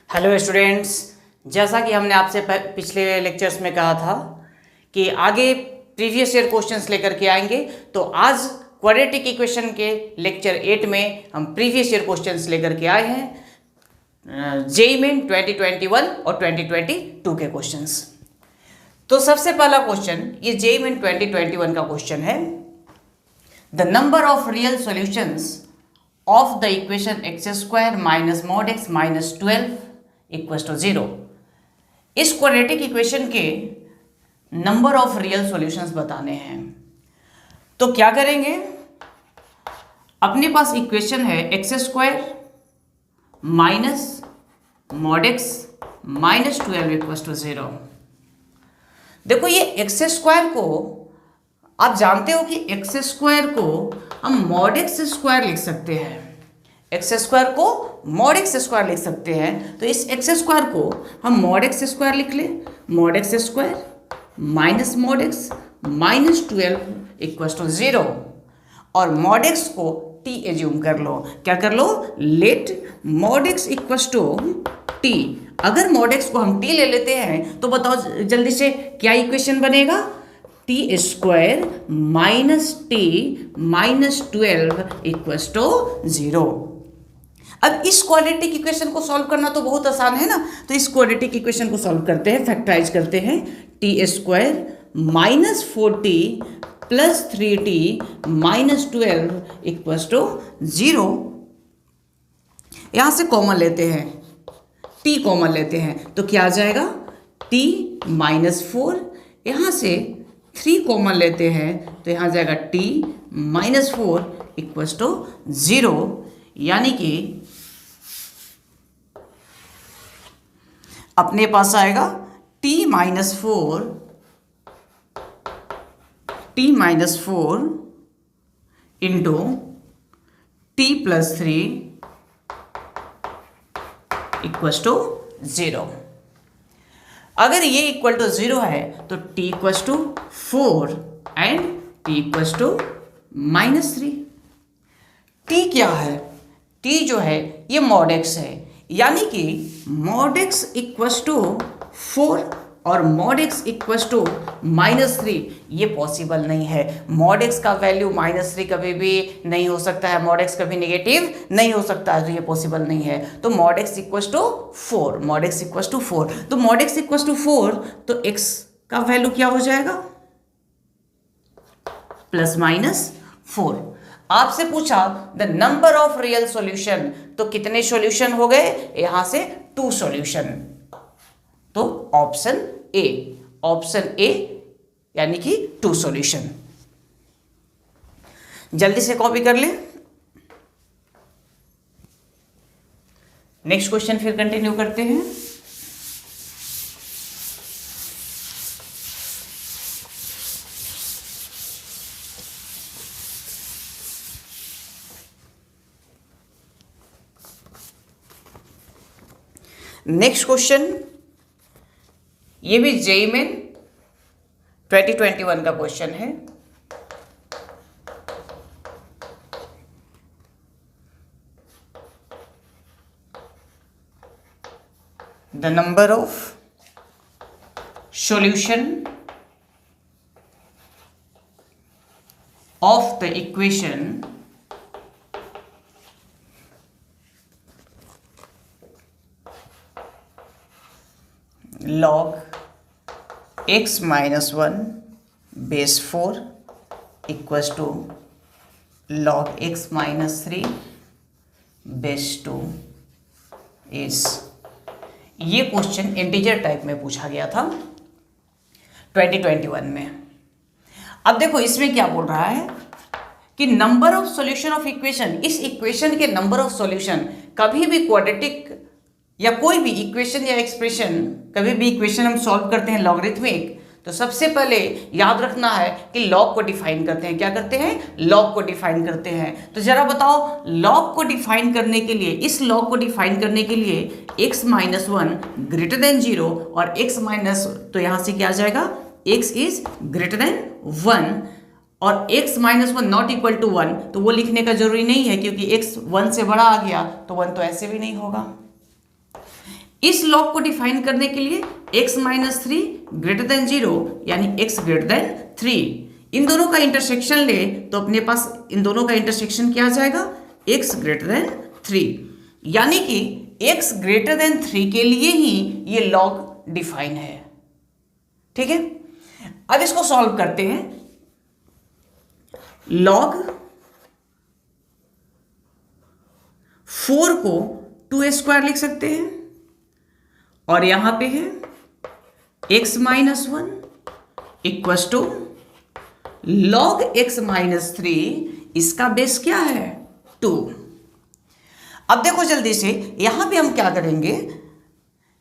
Hello students, जैसा कि हमने आपसे पिछले लेक्चर्स में कहा था कि आगे प्रीवियस ईयर क्वेश्चंस लेकर के आएंगे। तो आज क्वाड्रेटिक इक्वेशन के लेक्चर 8 में हम प्रीवियस ईयर क्वेश्चंस लेकर के आए हैं जेईई मेन 2021 और 2022 के क्वेश्चंस। तो सबसे पहला क्वेश्चन ये जेईई मेन 2021 का क्वेश्चन है। The number of real solutions of the equation x square minus mod x minus 12 equals to 0। इस क्वाड्रेटिक इक्वेशन के नंबर ऑफ रियल सॉल्यूशंस बताने हैं। तो क्या करेंगे, अपने पास इक्वेशन है x square minus mod x minus 12 equals to 0। देखो ये एक्स स्क्वायर को आप जानते हो कि एक्स स्क्वायर को हम मॉड एक्स स्क्वायर लिख सकते हैं। एक्स स्क्वायर को मॉड एक्स स्क्वायर लिख सकते हैं। तो इस एक्स स्क्वायर को हम मॉड एक्स स्क्वायर लिख लें। Mod x square minus mod x minus 12 equals to 0। और मॉड एक्स को टी एज्यूम कर लो। क्या कर लो, let mod x equals to t. अगर मॉड एक्स को हम टी ले लेते हैं तो बताओ जल्दी से क्या इक्वेशन बनेगा, t square minus t minus 12 equals to 0। अब इस क्वाड्रेटिक इक्वेशन को सॉल्व करना तो बहुत आसान है ना। तो इस क्वाड्रेटिक इक्वेशन को सॉल्व करते हैं, फैक्टराइज करते हैं। T square minus 4t plus 3t minus 12 equals to 0। यहां से कॉमन लेते हैं, t कॉमन लेते हैं तो क्या आ जाएगा, t माइनस 4। यहां से 3 कॉमन लेते हैं तो यहां जाएगा t माइनस 4 इक्वल्स टू 0। यानी कि अपने पास आएगा t minus 4 into t plus 3 equals to 0। अगर ये इक्वल टू 0 है तो t equals to 4 and t equals to minus 3। t क्या है, t जो है ये मॉड एक्स है। यानी कि मॉड एक्स इक्वल्स टू 4 और mod x equals to minus 3 ये पॉसिबल नहीं है। मॉड एक्स का वैल्यू माइनस 3 कभी भी नहीं हो सकता है, मॉड एक्स कभी नेगेटिव नहीं हो सकता है, तो ये पॉसिबल नहीं है। तो mod x equals to 4, mod x equals to 4। तो मॉड एक्स इक्वल्स टू 4 तो एक्स का वैल्यू क्या हो जाएगा, प्लस माइनस 4। आपसे पूछा the number of real solution, तो कितने सॉल्यूशन हो गए, यहां से 2 सॉल्यूशन। तो ऑप्शन ए यानी कि 2 सॉल्यूशन। जल्दी से कॉपी कर ले। नेक्स्ट क्वेश्चन फिर कंटिन्यू करते हैं। नेक्स्ट क्वेश्चन ये भी जेईई मेन 2021 का क्वेश्चन है। The number of solution of the equation log x minus 1 base 4 equals to log x minus 3 base 2 is, ये क्वेश्चन इंटीजर टाइप में पूछा गया था 2021 में। अब देखो इसमें क्या बोल रहा है कि number of solution of equation, इस इक्वेशन के नंबर ऑफ सॉल्यूशन, कभी भी क्वाड्रेटिक या कोई भी इक्वेशन या एक्सप्रेशन, कभी भी इक्वेशन हम सॉल्व करते हैं लॉगरिथमिक, तो सबसे पहले याद रखना है कि लॉग को डिफाइन करते हैं। क्या करते हैं, लॉग को डिफाइन करते हैं। तो जरा बताओ, लॉग को डिफाइन करने के लिए, इस लॉग को डिफाइन करने के लिए x माइनस 1 ग्रेटर देन 0 और x माइनस, तो यहां से क्या आ जाएगा, x इज ग्रेटर देन 1 और x minus 1 not equal to 1, तो वो लिखने का जरूरी नहीं है क्योंकि x 1 से बड़ा आ गया तो 1 तो ऐसे भी नहीं होगा। इस लॉग को डिफाइन करने के लिए x माइनस 3 ग्रेटर देन 0 यानी x ग्रेटर देन 3, इन दोनों का इंटरसेक्शन ले तो अपने पास इन दोनों का इंटरसेक्शन क्या आ जाएगा, x ग्रेटर देन 3, यानी कि x ग्रेटर देन 3 के लिए ही ये लॉग डिफाइन है। ठीक है, अब इसको सॉल्व करते हैं। लॉग 4 को 2 लिख सकते हैं और यहां पे है x minus 1 equals to log x minus 3, इसका बेस क्या है 2। अब देखो जल्दी से यहां पे हम क्या करेंगे,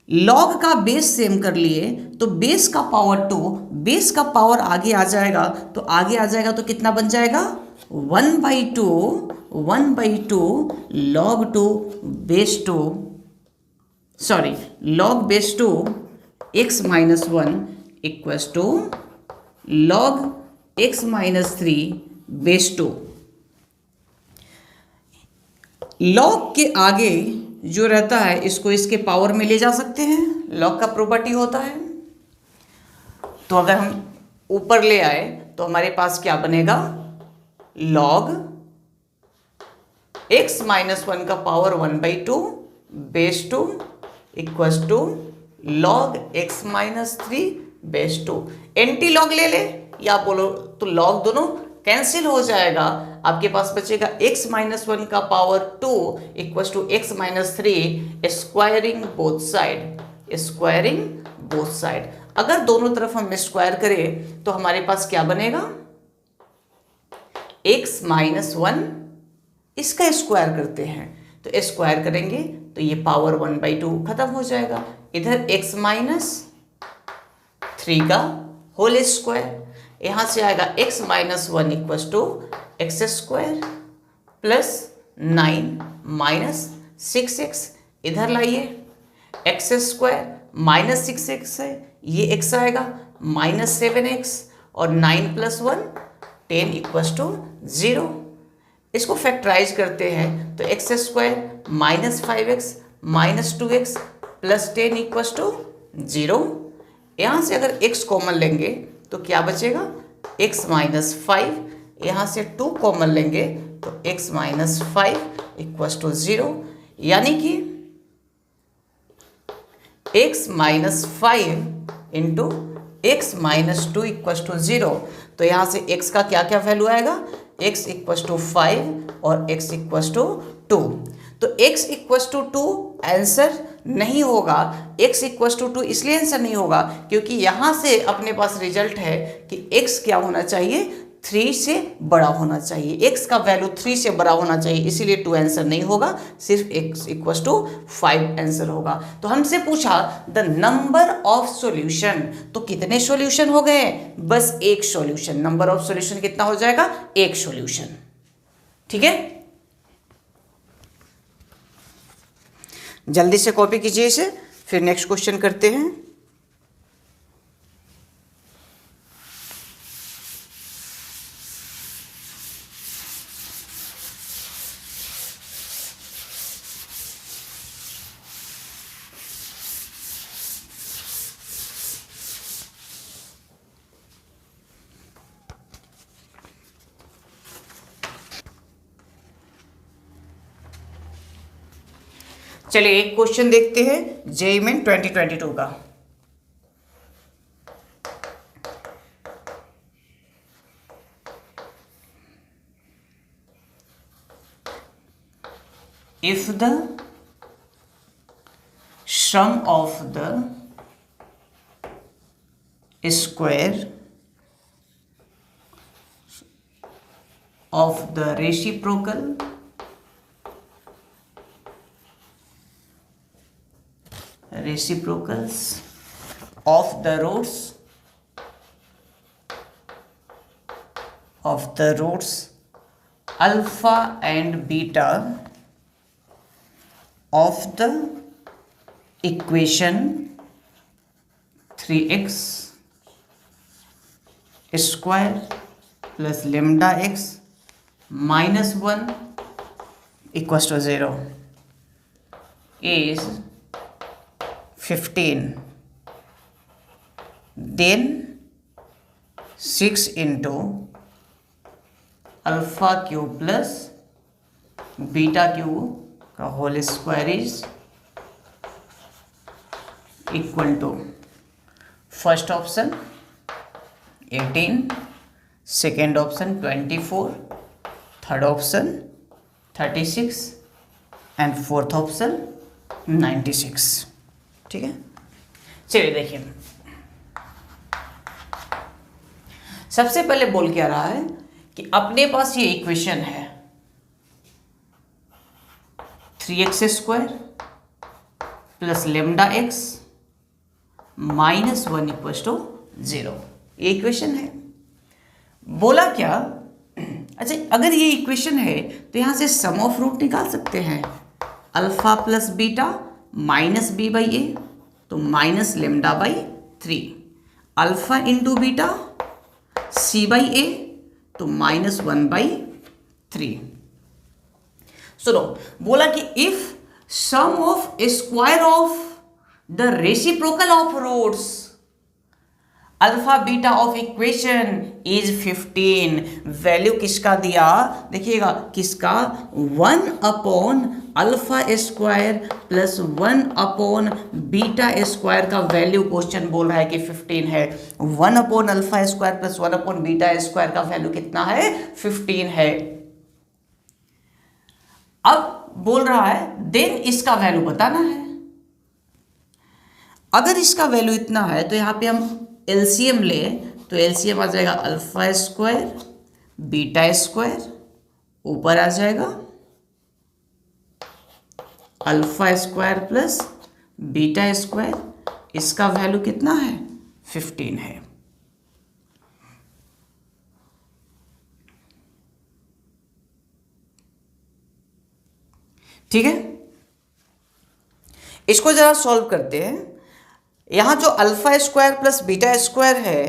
लॉग का बेस सेम कर लिए तो बेस का पावर 2, बेस का पावर आगे आ जाएगा तो आगे आ जाएगा तो कितना बन जाएगा 1/2 log 2 base 2, sorry log base 2 x minus 1 equals to log x minus 3 base 2। Log के आगे जो रहता है इसको इसके पावर में ले जा सकते हैं, लॉग का प्रॉपर्टी होता है। तो अगर हम ऊपर ले आए तो हमारे पास क्या बनेगा, log x माइनस 1 का power 1/2 base 2 equals to log x minus 3 base 2। Anti log ले ले या बोलो तो लॉग दोनों कैंसिल हो जाएगा, आपके पास बचेगा x माइनस 1 का power 2 equals to x minus 3 squaring both side, squaring both side. अगर दोनों तरफ हम स्क्वायर करें तो हमारे पास क्या बनेगा, x माइनस 1, इसका स्क्वायर करते हैं तो स्क्वायर करेंगे तो ये पावर 1/2 खत्म हो जाएगा, इधर x माइनस 3 का होल स्क्वायर, यहां से आएगा x minus 1 equals to x square plus 9 minus 6x, इधर लाइए एक्स स्क्वायर माइनस 6x है, ये x आएगा माइनस 7x और 9 प्लस 1 10 इक्वस टू 0। इसको फैक्टराइज करते हैं तो x square minus 5x minus 2x plus 10 equals to 0। यहाँ से अगर x कॉमन लेंगे तो क्या बचेगा, x माइनस 5, यहाँ से 2 कॉमन लेंगे तो x माइनस 5 इक्वस टू 0, यानी कि x minus 5 into x minus 2 equals to 0। तो यहाँ से x का क्या क्या वैल्यू आएगा, x इक्वस टू 5 और x इक्वस टू 2। तो x इक्वस टू 2 आंसर नहीं होगा, x इक्वस टू 2 इसलिए आंसर नहीं होगा क्योंकि यहाँ से अपने पास रिजल्ट है कि x क्या होना चाहिए, 3 से बड़ा होना चाहिए, x का वैल्यू 3 से बड़ा होना चाहिए, इसीलिए 2 आंसर नहीं होगा, सिर्फ x इक्वस टू 5 आंसर होगा। तो हमसे पूछा द नंबर ऑफ सॉल्यूशन, तो कितने सॉल्यूशन हो गए, बस एक सॉल्यूशन, नंबर ऑफ सॉल्यूशन कितना हो जाएगा, एक सॉल्यूशन। ठीक है, जल्दी से कॉपी कीजिए इसे, फिर नेक्स्ट क्वेश्चन करते हैं। चलिए एक क्वेश्चन देखते हैं जेईई मेन 2022 का। If the sum of the square of the reciprocal reciprocals of the roots alpha and beta of the equation 3x square plus lambda x minus 1 equals to 0 is 15, then 6 into alpha cube plus beta cube का whole square is equal to first option 18, second option 24, third option 36 and fourth option 96। ठीक है, चलिए देखिए, सबसे पहले बोल क्या रहा है कि अपने पास ये इक्वेशन है 3x² plus lambda x minus 1 equal to 0, ये इक्वेशन है। बोला क्या, अच्छा अगर ये इक्वेशन है तो यहां से सम ऑफ रूट निकाल सकते हैं, alpha plus beta minus b by ए, तो minus lambda by 3, alpha into beta c by ए, तो माइनस 1 बाई 3। सुनो, बोला कि if sum of square of the reciprocal of roots alpha beta of equation is 15, value किसका दिया, देखिएगा किसका, 1 upon alpha square plus 1 upon beta square का value question बोल रहा है कि 15 है। 1 upon alpha square plus 1 upon beta square का वैल्यू कितना है, 15 है। अब बोल रहा है देन इसका वैल्यू बताना है। अगर इसका वैल्यू इतना है तो यहां पे हम एलसीएम ले, तो एलसीएम आ जाएगा अल्फा स्क्वायर बीटा स्क्वायर, ऊपर आ जाएगा alpha square plus beta square, इसका वैल्यू कितना है, 15 है। ठीक है, इसको जरा सॉल्व करते हैं। यहां जो alpha square plus beta square है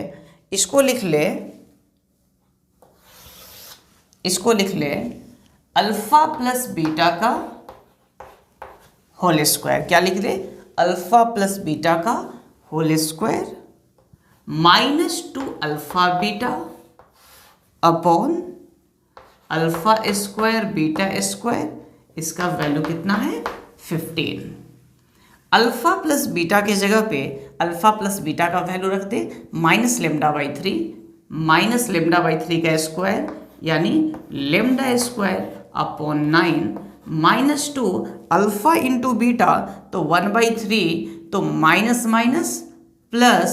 इसको लिख ले अल्फा प्लस बीटा का होल स्क्वायर, क्या लिख ले, अल्फा प्लस बीटा का whole square minus 2 alpha beta upon alpha square beta square, इसका वैल्यू कितना है, 15। अल्फा प्लस बीटा की जगह पे अल्फा प्लस बीटा का वैल्यू रख दे, minus lambda by 3, minus lambda by 3 का स्क्वायर यानी lambda square upon 9 minus 2 alpha into beta, तो 1/3, तो माइनस माइनस प्लस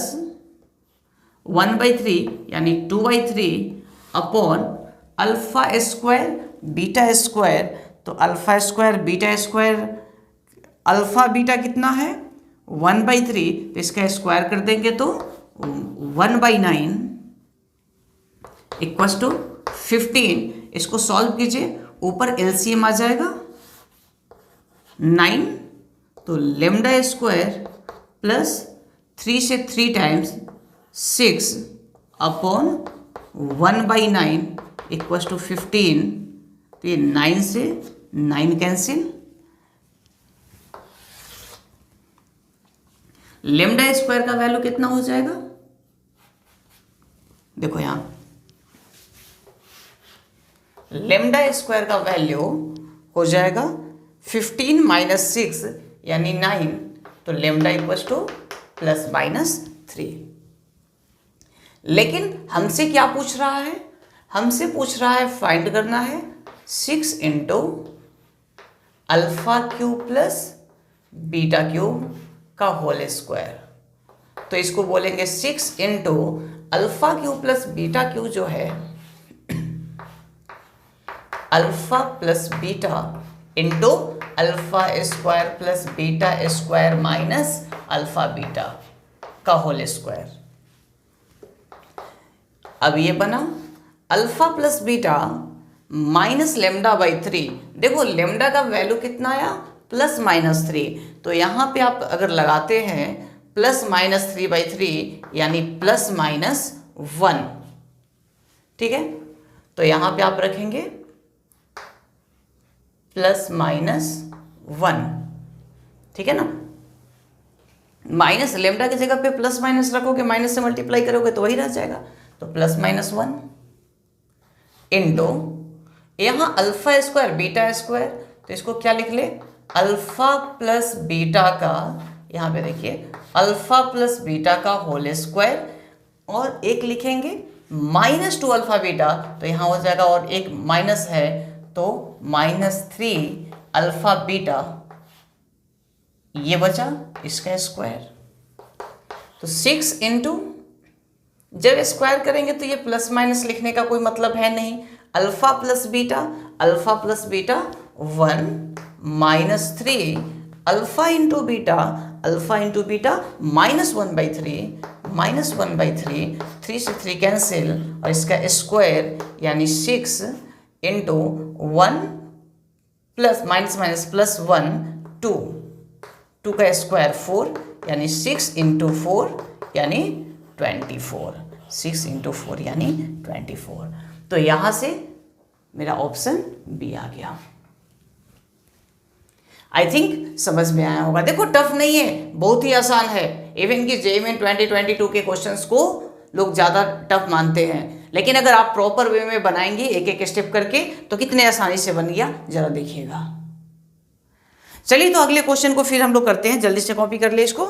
1/3 यानी 2/3 upon alpha square beta square, तो alpha square beta square, alpha beta कितना है 1/3, तो इसका स्क्वायर कर देंगे तो 1/9 इक्वल टू 15। इसको सॉल्व कीजिए, ऊपर एलसीएम आ जाएगा 9, तो लेमडा स्क्वायर प्लस 3 से 3 टाइम्स 6 अपॉन 1/9 इक्वल टू 15, तो ये 9 से 9 कैंसिल, लेमडा स्क्वायर का वैल्यू कितना हो जाएगा, देखो यहां लेमडा स्क्वायर का वैल्यू हो जाएगा 15 माइनस 6 यानी 9, तो lambda equal two plus minus 3। लेकिन हमसे क्या पूछ रहा है, हमसे पूछ रहा है फाइंड करना है 6 into alpha cube plus beta cube का होल स्क्वायर, तो इसको बोलेंगे 6 into alpha cube plus beta cube जो है alpha plus beta into alpha square plus beta square minus alpha beta का होल स्क्वायर। अब ये बना alpha plus beta minus lambda by 3, देखो लेमडा का वैल्यू कितना आया, प्लस माइनस 3, तो यहाँ पे आप अगर लगाते हैं प्लस माइनस 3/3 यानी प्लस माइनस 1, ठीक है, तो यहाँ पे आप रखेंगे प्लस माइनस 1, ठीक है ना। माइनस लेमडा की जगह पे प्लस माइनस रखोगे, माइनस से मल्टीप्लाई करोगे तो वही रह जाएगा, तो प्लस माइनस 1 इंटू यहाँ अल्फा स्क्वायर बीटा स्क्वायर, तो इसको क्या लिख ले, अल्फा प्लस बीटा का, यहाँ पे देखिए अल्फा प्लस बीटा का होल स्क्वायर, और एक लिखेंगे माइनस 2 अल्फा बीटा, तो यहाँ हो जाएगा, और एक माइनस है तो -3 अल्फा बीटा, ये बचा इसका स्क्वायर। तो 6 इंटू, जब स्क्वायर करेंगे तो ये प्लस माइनस लिखने का कोई मतलब है नहीं, alpha plus beta 1 -3 alpha into beta -1/3 3 से 3 कैंसिल, और इसका स्क्वायर यानी 6 इंटू 1 प्लस माइनस प्लस 1 2 का स्क्वायर 4 यानी 6 इंटू 4 यानी 24, 6 इंटू 4 यानी 24। तो यहां से मेरा ऑप्शन बी आ गया। आई थिंक समझ में आया होगा। देखो टफ नहीं है, बहुत ही आसान है। इवन कि जेईई में 2022 के क्वेश्चंस को लोग ज़्यादा टफ मानते हैं, लेकिन अगर आप प्रॉपर वे में बनाएंगे एक एक स्टेप करके तो कितने आसानी से बन गया, जरा देखिएगा। चलिए तो अगले क्वेश्चन को फिर हम लोग करते हैं, जल्दी से कॉपी कर ले इसको।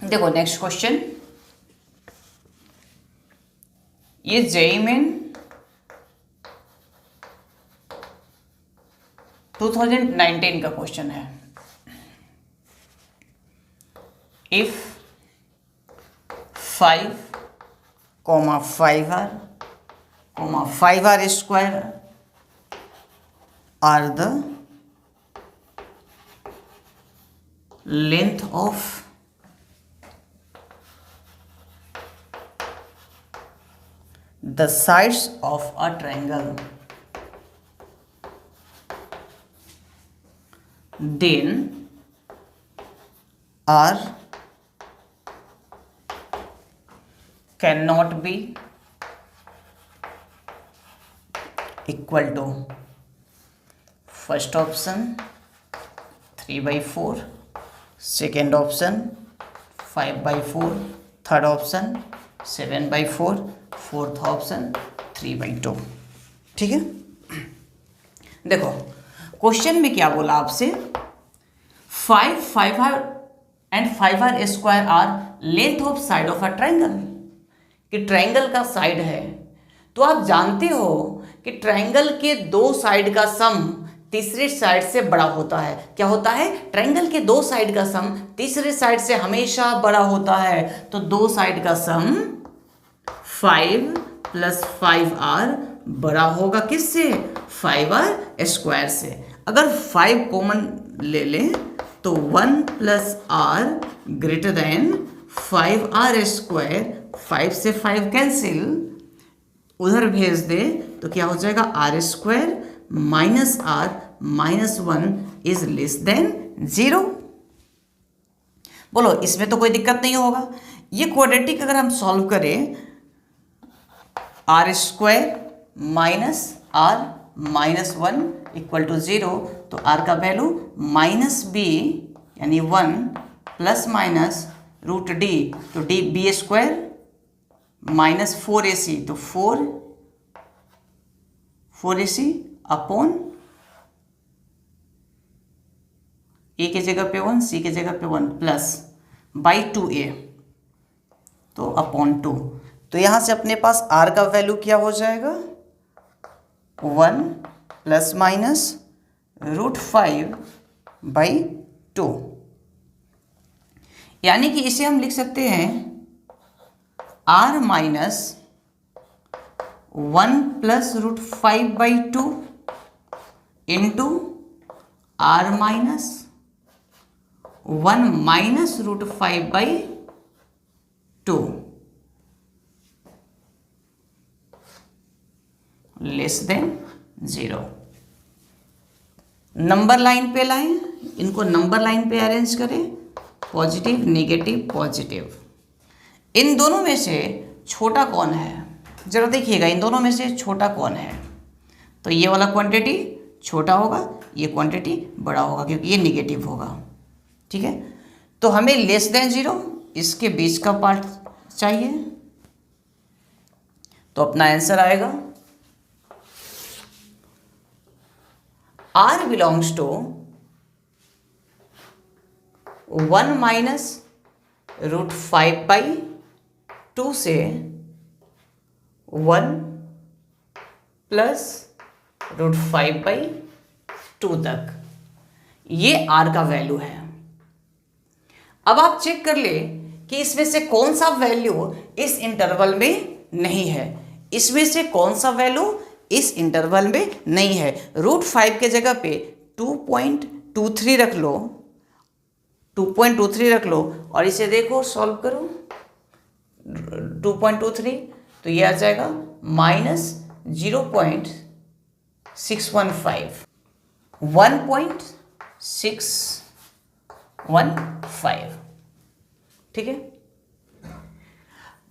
देखो नेक्स्ट क्वेश्चन, ये जेईई मेन 2019 का क्वेश्चन है। If 5, 5r, 5r square are the length of the sides of a triangle, then r cannot be equal to, first option 3/4, second option 5/4, third option 7/4, fourth option 3/2। ठीक है, देखो question में क्या बोला आपसे, 5, 5r and 5r square are length of side of a triangle, कि triangle का side है। तो आप जानते हो कि ट्राइंगल के दो साइड का सम तीसरे साइड से बड़ा होता है। क्या होता है, ट्राइंगल के दो साइड का सम तीसरे साइड से हमेशा बड़ा होता है। तो दो साइड का सम 5 + 5r बड़ा होगा किससे, 5r स्क्वायर से। अगर 5 कॉमन ले लें तो 1 + r greater than 5r square, 5 से 5 कैंसिल, उधर भेज दे तो क्या हो जाएगा, r square -r -1 is less than 0। बोलो इसमें तो कोई दिक्कत नहीं होगा। ये क्वाड्रेटिक अगर हम सॉल्व करें, r square -r -1 equal to 0, तो r का वैल्यू -b यानी 1 ± √d, तो d b स्क्वायर -4ac, तो 4ac अपॉन a की जगह पे 1, c की जगह पे 1 प्लस बाई 2a, तो अपॉन 2। तो यहां से अपने पास r का वैल्यू क्या हो जाएगा, 1 ± √5/2, यानी कि इसे हम लिख सकते हैं r - 1 + √5/2 into r - 1 - √5/2। Less than 0। Number line पे लाएं, इनको नंबर लाइन पे अरेंज करें, पॉजिटिव नेगेटिव पॉजिटिव। इन दोनों में से छोटा कौन है, जरा देखिएगा, इन दोनों में से छोटा कौन है। तो ये वाला क्वांटिटी छोटा होगा, ये क्वांटिटी बड़ा होगा, क्योंकि ये निगेटिव होगा। ठीक है, तो हमें लेस देन 0 इसके बीच का पार्ट चाहिए। तो अपना आंसर आएगा r बिलोंग्स टू 1 माइनस √5/2 से 1 प्लस √5/2 तक। ये r का वैल्यू है। अब आप चेक कर ले कि इसमें से कौन सा वैल्यू इस इंटरवल में नहीं है, इसमें से कौन सा वैल्यू इस इंटरवल में नहीं है। √5 के जगह पे 2.23 रख लो, 2.23 रख लो और इसे देखो, सॉल्व करो। 2.23 तो ये आ जाएगा -0.615, 1.615। ठीक है,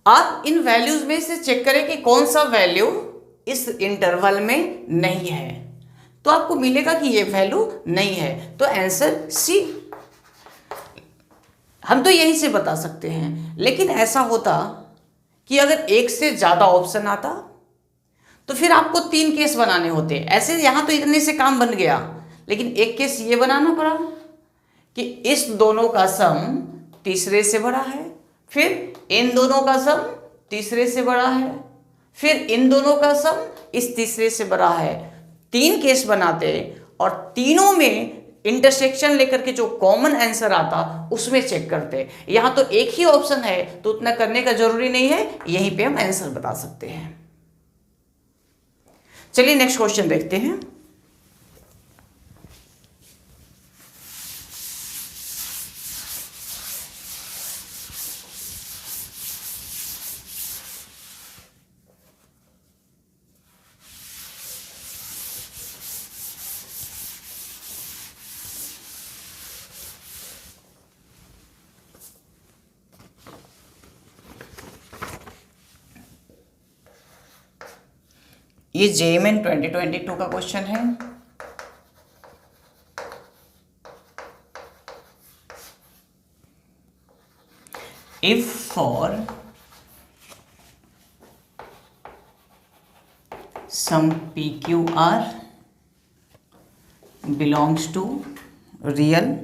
आप इन वैल्यूज में से चेक करें कि कौन सा वैल्यू इस इंटरवल में नहीं है, तो आपको मिलेगा कि ये वैल्यू नहीं है। तो आंसर सी। हम तो यहीं से बता सकते हैं, लेकिन ऐसा होता कि अगर एक से ज़्यादा ऑप्शन आता तो फिर आपको 3 केस बनाने होते। ऐसे यहाँ तो इतने से काम बन गया, लेकिन एक केस ये बनाना पड़ा कि इस दोनों का सम तीसरे से बड़ा है, फिर इन दोनों का सम तीसरे से बड़ा है, फिर इन दोनों का सम इस तीसरे से बड़ा है। 3 केस बनाते और तीनों में इंटरसेक्शन लेकर के जो कॉमन आंसर आता उसमें चेक करते। यहाँ तो एक ही ऑप्शन है तो उतना करने का जरूरी नहीं है, यहीं पे हम आंसर बता सकते हैं। चलिए नेक्स्ट क्वेश्चन देखते हैं। ये JMN 2022 का क्वेश्चन है। If for some PQR belongs to real,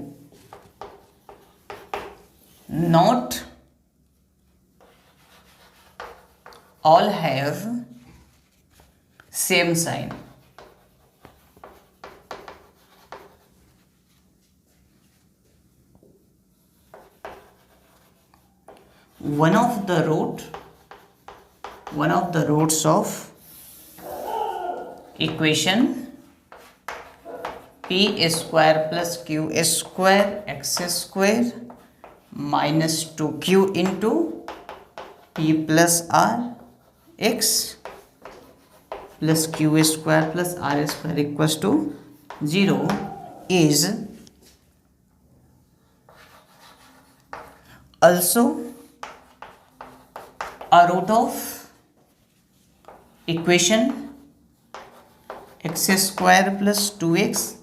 not all have same sign, one of the roots of equation p square plus q square x square minus 2q into p plus r x plus q square plus r square equals to 0 is also a root of equation x square plus 2x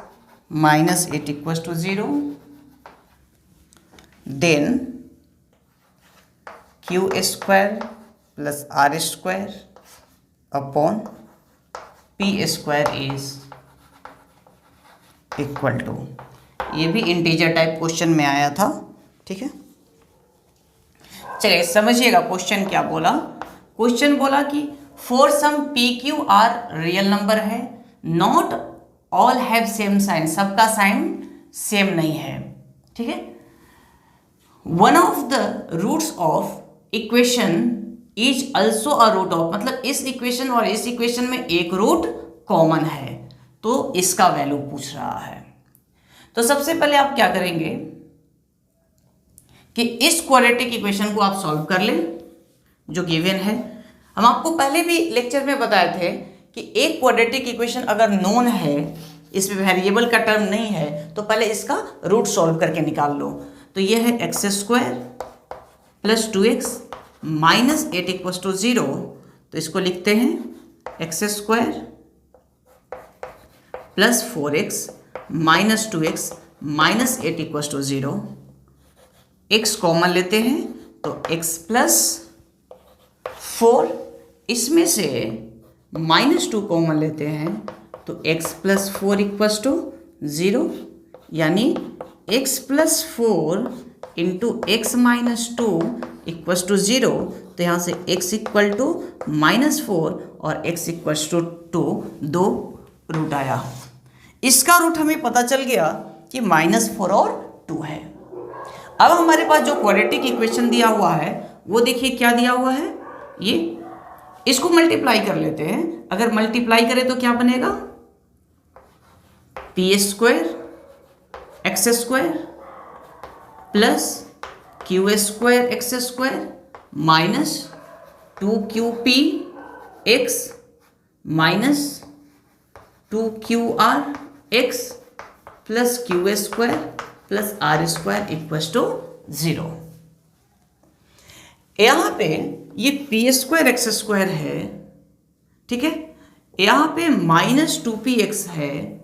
minus 8 equals to 0, then q square plus r square upon p square is equal to. ये भी integer type question में आया था। ठीक है, चलिए समझिएगा question क्या बोला। क्वेश्चन बोला कि for some P Q R real number है, not all have same sign, सबका साइन सेम नहीं है। ठीक है, one of the roots of equation is also a root of, मतलब इस इक्वेशन और इस इक्वेशन में एक रूट कॉमन है, तो इसका वैल्यू पूछ रहा है। तो सबसे पहले आप क्या करेंगे कि इस क्वाड्रेटिक इक्वेशन को आप सॉल्व कर लें जो गिवन है। हम आपको पहले भी लेक्चर में बताए थे कि एक क्वाड्रेटिक इक्वेशन अगर नोन है, इसमें वेरिएबल का टर्म नहीं है, तो पहले इसका रूट सॉल्व करके निकाल लो। तो ये है x square plus 2x minus 8 equals to 0। तो इसको लिखते हैं x square plus 4x minus 2x minus 8 equals to 0। x common लेते हैं तो x प्लस 4, इसमें से माइनस 2 कॉमन लेते हैं तो x प्लस 4 इक्वस टू 0, यानी x plus 4 into x minus 2 equals to 0। तो यहाँ से x इक्वल टू -4 और x इक्वल टू 2, 2 रूट आया। इसका रूट हमें पता चल गया कि -4 और 2 है। अब हमारे पास जो क्वाड्रेटिक इक्वेशन दिया हुआ है वो देखिए क्या दिया हुआ है, ये इसको मल्टीप्लाई कर लेते हैं। अगर मल्टीप्लाई करें तो क्या बनेगा, p square x square plus q square x square minus 2qp x minus 2qr x plus q square plus are square equals to 0। यहाँ पे ये पी स्क्वायर एक्स स्क्वायर है, ठीक है। यहाँ पे माइनस 2p एक्स है,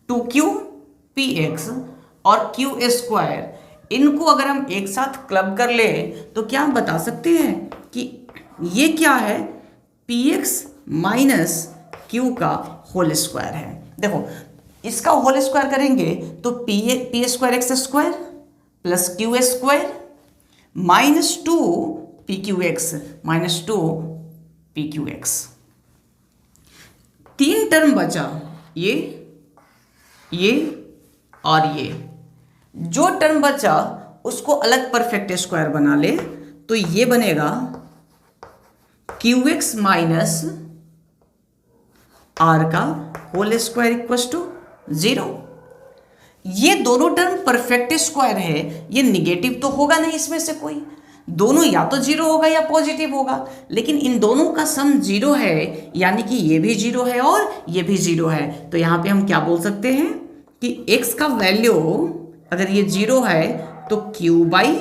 2qp एक्स और क्यू स्क्वायर, इनको अगर हम एक साथ क्लब कर ले तो क्या हम बता सकते हैं कि ये क्या है, पी एक्स माइनस क्यू का होल स्क्वायर है। देखो इसका होल स्क्वायर करेंगे तो P square x square plus q square minus 2 P Q x minus 2 P Q x. 3 term बचा, ये और ये। जो टर्म बचा उसको अलग परफेक्ट स्क्वायर बना ले तो ये बनेगा क्यू एक्स माइनस आर का होल स्क्वायर इक्वस टू 0। ये दोनों टर्म परफेक्ट स्क्वायर है, ये निगेटिव तो होगा नहीं इसमें से कोई, दोनों या तो 0 होगा या पॉजिटिव होगा, लेकिन इन दोनों का सम 0 है, यानी कि ये भी 0 है और ये भी 0 है। तो यहाँ पे हम क्या बोल सकते हैं कि x का वैल्यू अगर ये 0 है तो q बाई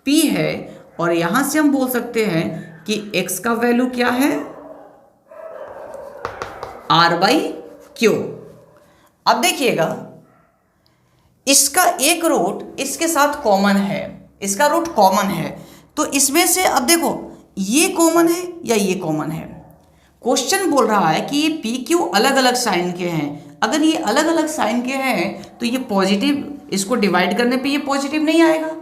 पी है, और यहां से हम बोल सकते हैं कि x का वैल्यू क्या है, r बाई क्यू। अब देखिएगा इसका एक रूट इसके साथ कॉमन है, इसका रूट कॉमन है, तो इसमें से अब देखो ये कॉमन है या ये कॉमन है। क्वेश्चन बोल रहा है कि ये पी क्यू अलग अलग साइन के हैं, अगर ये अलग अलग साइन के हैं तो ये पॉजिटिव, इसको डिवाइड करने पे ये पॉजिटिव नहीं आएगा,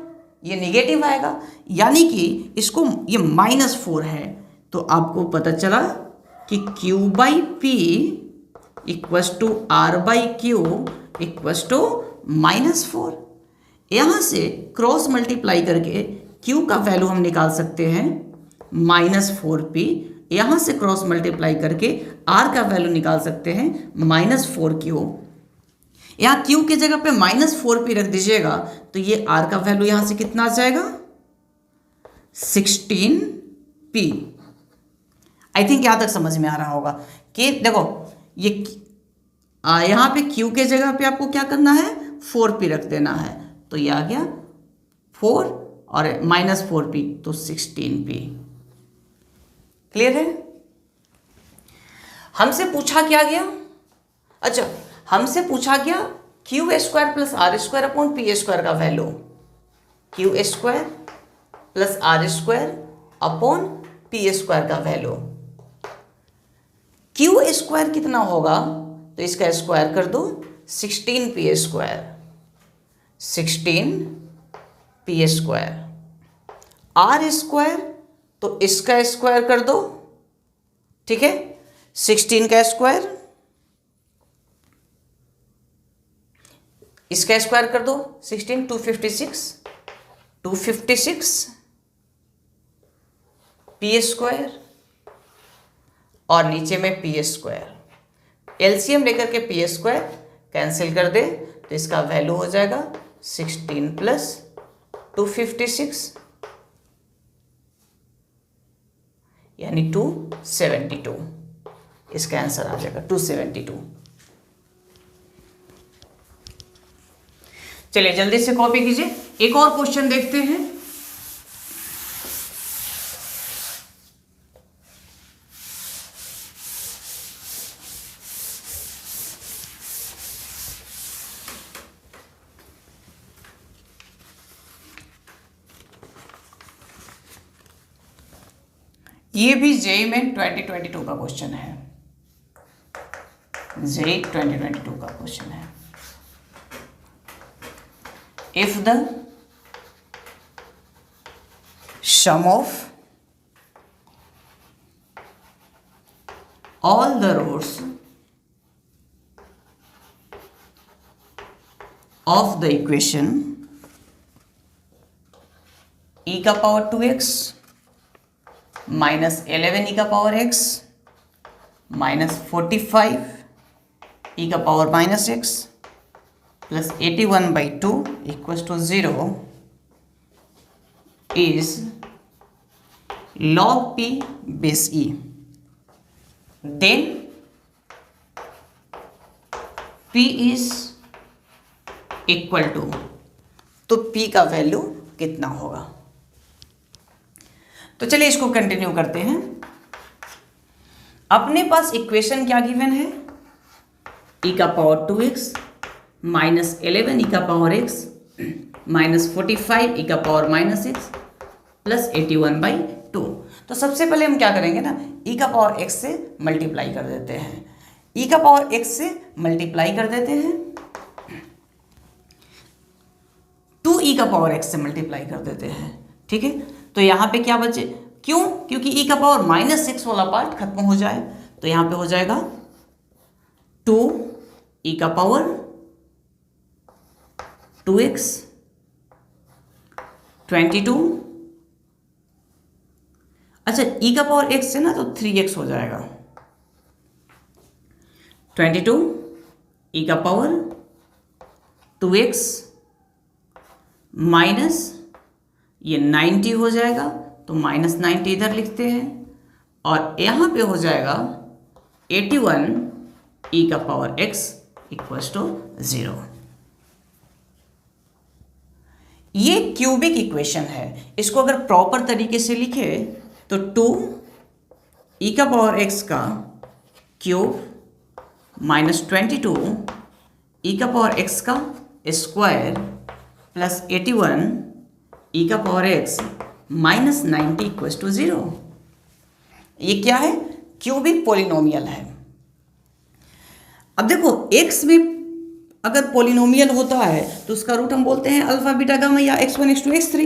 ये नेगेटिव आएगा, यानी कि इसको ये -4 है। तो आपको पता चला कि q by p equals to r by q equals to -4। यहाँ से क्रॉस मल्टीप्लाई करके q का वैल्यू हम निकाल सकते हैं -4p, यहाँ से क्रॉस मल्टीप्लाई करके r का वैल्यू निकाल सकते हैं -4q। यहाँ q की जगह पे -4p रख दीजिएगा तो ये r का वैल्यू यहाँ से कितना आ जाएगा, 16p। आई थिंक यहाँ तक समझ में आ रहा होगा कि देखो ये यहाँ पे q के जगह पे आपको क्या करना है, 4p रख देना है, तो ये आ गया 4 और -4p तो 16p। क्लियर है। हमसे पूछा क्या गया, अच्छा हमसे पूछा गया Q square plus are square upon P square का value, Q square plus are square upon P square का वैल्यू। क्यू स्क्वायर कितना होगा, तो इसका स्क्वायर कर दो 16p square, 16p square. Are square तो इसका स्क्वायर कर दो, ठीक है, 16 का स्क्वायर, इसका स्क्वायर कर दो 16, 256 पी स्क्वायर और नीचे में पी स्क्वायर। एलसीएम लेकर के पी स्क्वायर कैंसिल कर दे तो इसका वैल्यू हो जाएगा 16 प्लस 256, यानी 272, इसका आंसर आ जाएगा 272। चलिए जल्दी से कॉपी कीजिए, एक और क्वेश्चन देखते हैं। ये भी जेई में 2022 का क्वेश्चन है, जेई 2022 का क्वेश्चन है। If the sum of all the roots of the equation e का पावर 2x माइनस 11 ई का पावर x माइनस 45 ई का power minus x plus 81/2 equals to 0 is log p base e, then p is equal to, तो p का value कितना होगा। तो चलिए इसको कंटिन्यू करते हैं। अपने पास इक्वेशन क्या गिवन है, e का पावर 2x माइनस 11 ई का पावर x माइनस 45 ई का पावर माइनस x प्लस 81/2। तो सबसे पहले हम क्या करेंगे ना, e का पावर x से मल्टीप्लाई कर देते हैं, e का पावर x से मल्टीप्लाई कर देते हैं, 2e का पावर x से मल्टीप्लाई कर देते हैं। ठीक है, तो यहाँ पे क्या बचे, क्यों, क्योंकि e का पावर माइनस 6 वाला पार्ट खत्म हो जाए, तो यहाँ पे हो जाएगा 2e का पावर 2x 22, अच्छा e का पावर x है ना तो 3x हो जाएगा, 22 e का पावर 2x माइनस ये 90 हो जाएगा, तो माइनस 90 इधर लिखते हैं, और यहाँ पे हो जाएगा 81 e का पावर x इक्वल्स टू 0। ये क्यूबिक इक्वेशन है, इसको अगर प्रॉपर तरीके से लिखे तो 2 e का पावर x का क्यूब माइनस 22 e का पावर x का स्क्वायर प्लस 81 e का power x minus 90 equals to 0। ये क्या है, क्यूबिक पॉलिनोमियल है। अब देखो x में अगर पॉलिनोमियल होता है तो उसका रूट हम बोलते हैं अल्फा बीटा गामा या x1 x2 x3।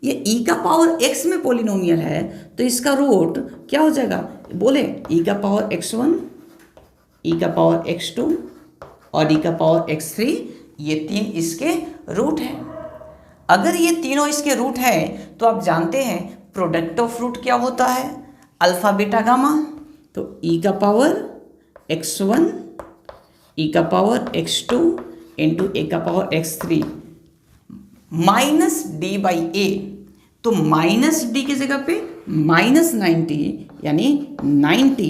ये e का पावर x में पॉलिनोमियल है तो इसका रूट क्या हो जाएगा, बोले e का पावर x1 e का पावर x2 और e का पावर x3, ये तीन इसके रूट हैं। अगर ये तीनों इसके रूट हैं तो आप जानते हैं प्रोडक्ट ऑफ रूट क्या होता है, अल्फा बीटा गामा। तो e का पावर x1 e का पावर x2 इंटू ए का power x3 minus D by ए, तो माइनस डी की जगह पे माइनस 90 यानी 90,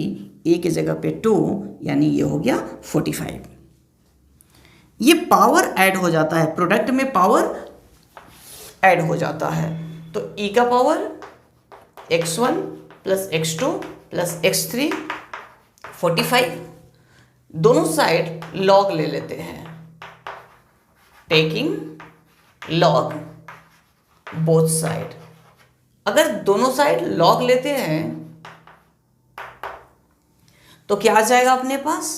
ए की जगह पे 2 यानी ये हो गया 45। ये पावर ऐड हो जाता है, प्रोडक्ट में पावर ऐड हो जाता है, तो e का power x1 plus x2 plus x3 45, दोनों साइड लॉग ले लेते हैं, टेकिंग लॉग बोथ साइड। अगर दोनों साइड लॉग लेते हैं तो क्या आ जाएगा अपने पास,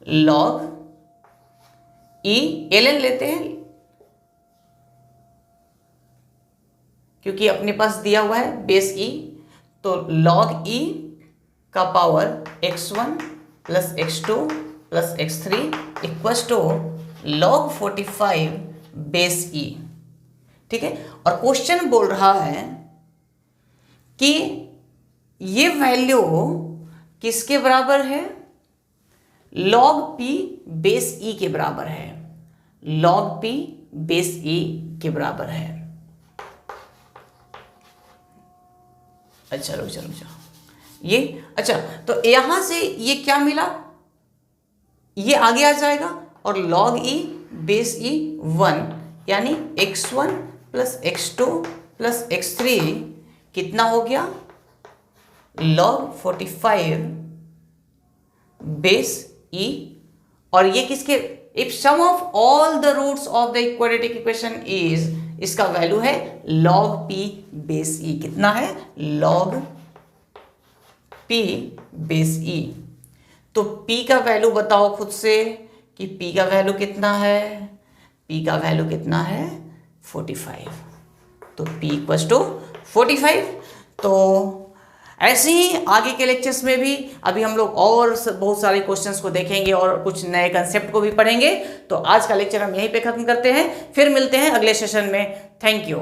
लॉग ई ln लेते हैं क्योंकि अपने पास दिया हुआ है बेस ई, तो लॉग ई का power x1 plus x2 plus x3 equals to log 45 base E. ठीक है, और क्वेश्चन बोल रहा है कि ये वैल्यू किसके बराबर है, लॉग पी बेस ई के बराबर है, लॉग पी बेस ई के बराबर है। अच्छा रुक जाओ ये, अच्छा तो यहाँ से ये क्या मिला, ये आगे आ जाएगा और log e बेस e 1 यानी x1 plus x2 plus x3 कितना हो गया, log 45 बेस e, और ये किसके, if sum of all the roots of the quadratic equation is, इसका वैल्यू है log p बेस e, कितना है log p बेस e। तो p का वैल्यू बताओ खुद से कि p का वैल्यू कितना है, p का वैल्यू कितना है 45, तो p इक्वल्स टू 45। तो ऐसे ही आगे के लेक्चर्स में भी अभी हम लोग और बहुत सारे क्वेश्चंस को देखेंगे और कुछ नए कंसेप्ट को भी पढ़ेंगे। तो आज का लेक्चर हम यहीं पे खत्म करते हैं, फिर मिलते हैं अगले सेशन में। Thank you.